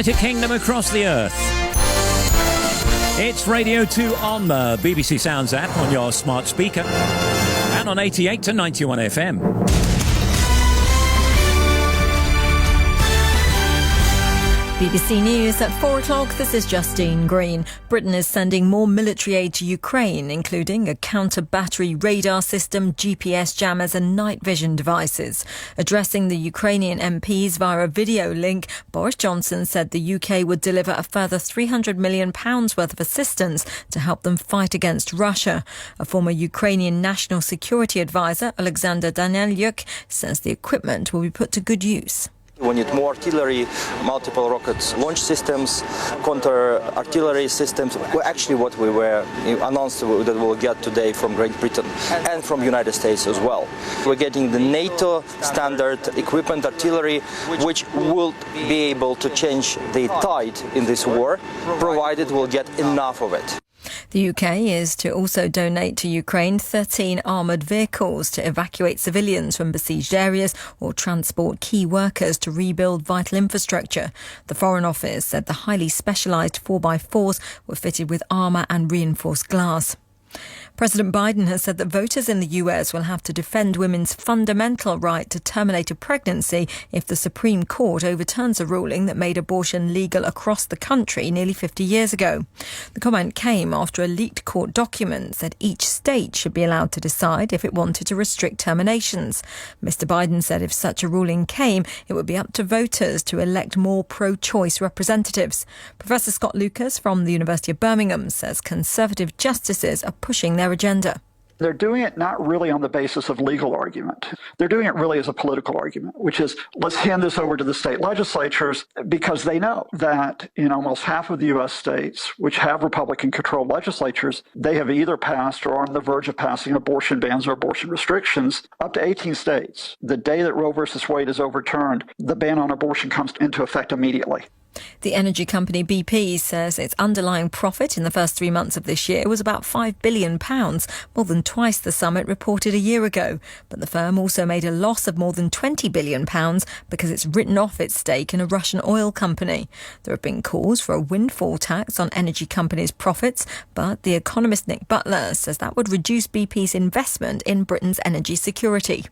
United Kingdom across the earth. It's Radio 2 on the BBC Sounds app on your smart speaker and on 88 to 91 FM. BBC News at 4 o'clock. This is Justine Green. Britain is sending more military aid to Ukraine, including a counter-battery radar system, GPS jammers and night vision devices. Addressing the Ukrainian MPs via a video link, Boris Johnson said the UK would deliver a further £300 million worth of assistance to help them fight against Russia. A former Ukrainian national security advisor, Alexander Danylyuk, says the equipment will be put to good use. We need more artillery, multiple rocket launch systems, counter-artillery systems. Actually, what we were announced that we'll get today from Great Britain and from the United States as well. We're getting the NATO standard equipment, artillery, which will be able to change the tide in this war, provided we'll get enough of it. The UK is to also donate to Ukraine 13 armoured vehicles to evacuate civilians from besieged areas or transport key workers to rebuild vital infrastructure. The Foreign Office said the highly specialised 4x4s were fitted with armour and reinforced glass. President Biden has said that voters in the US will have to defend women's fundamental right to terminate a pregnancy if the Supreme Court overturns a ruling that made abortion legal across the country nearly 50 years ago. The comment came after a leaked court document said each state should be allowed to decide if it wanted to restrict terminations. Mr. Biden said if such a ruling came, it would be up to voters to elect more pro-choice representatives. Professor Scott Lucas from the University of Birmingham says Conservative justices are pushing their agenda. They're doing it not really on the basis of legal argument. They're doing it really as a political argument, which is let's hand this over to the state legislatures because they know that in almost half of the U.S. states, which have Republican-controlled legislatures, they have either passed or are on the verge of passing abortion bans or abortion restrictions. Up to 18 states. The day that Roe versus Wade is overturned, the ban on abortion comes into effect immediately. The energy company BP says its underlying profit in the first 3 months of this year was about £5 billion, more than twice the sum it reported a year ago. But the firm also made a loss of more than £20 billion because it's written off its stake in a Russian oil company. There have been calls for a windfall tax on energy companies' profits, but the economist Nick Butler says that would reduce BP's investment in Britain's energy security.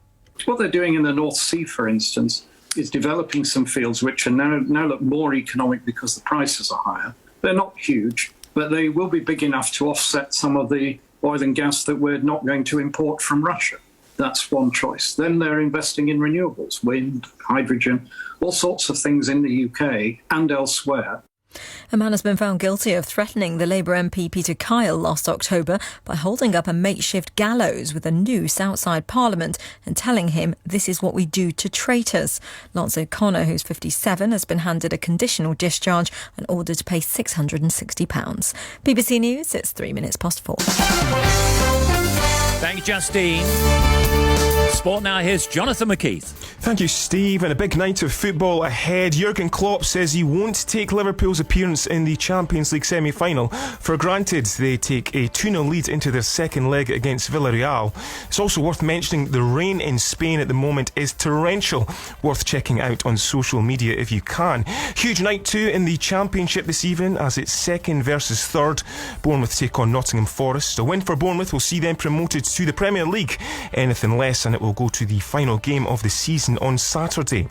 What they're doing in the North Sea, for instance, is developing some fields which are now look more economic because the prices are higher. They're not huge, but they will be big enough to offset some of the oil and gas that we're not going to import from Russia. That's one choice. Then they're investing in renewables, wind, hydrogen, all sorts of things in the UK and elsewhere. A man has been found guilty of threatening the Labour MP Peter Kyle last October by holding up a makeshift gallows with a noose outside Parliament and telling him this is what we do to traitors. Lance O'Connor, who's 57, has been handed a conditional discharge and ordered to pay £660. BBC News, it's 3 minutes past 4. Thank you, Justine. Sport now, here's Jonathan McKeith. Thank you, Steve. And a big night of football ahead. Jurgen Klopp says he won't take Liverpool's appearance in the Champions League semi-final for granted. They take a 2-0 lead into their second leg against Villarreal. It's also worth mentioning the rain in Spain at the moment is torrential. Worth checking out on social media if you can. Huge night too in the Championship this evening as it's second versus third. Bournemouth take on Nottingham Forest. A win for Bournemouth will see them promoted to the Premier League. Anything less and it will go to the final game of the season on Saturday.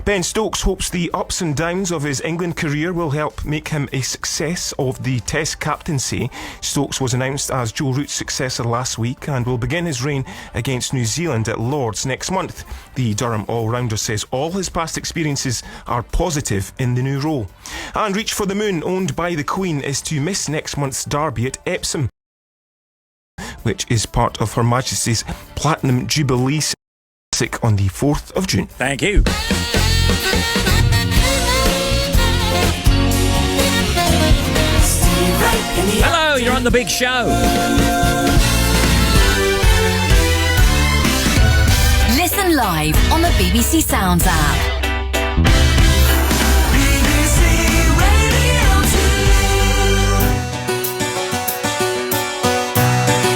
Ben Stokes hopes the ups and downs of his England career will help make him a success of the Test captaincy. Stokes was announced as Joe Root's successor last week and will begin his reign against New Zealand at Lord's next month. The Durham all-rounder says all his past experiences are positive in the new role. And Reach for the Moon, owned by the Queen, is to miss next month's derby at Epsom, which is part of Her Majesty's Platinum Jubilee on the 4th of June. Thank you. Hello, you're on The Big Show. Listen live on the BBC Sounds app.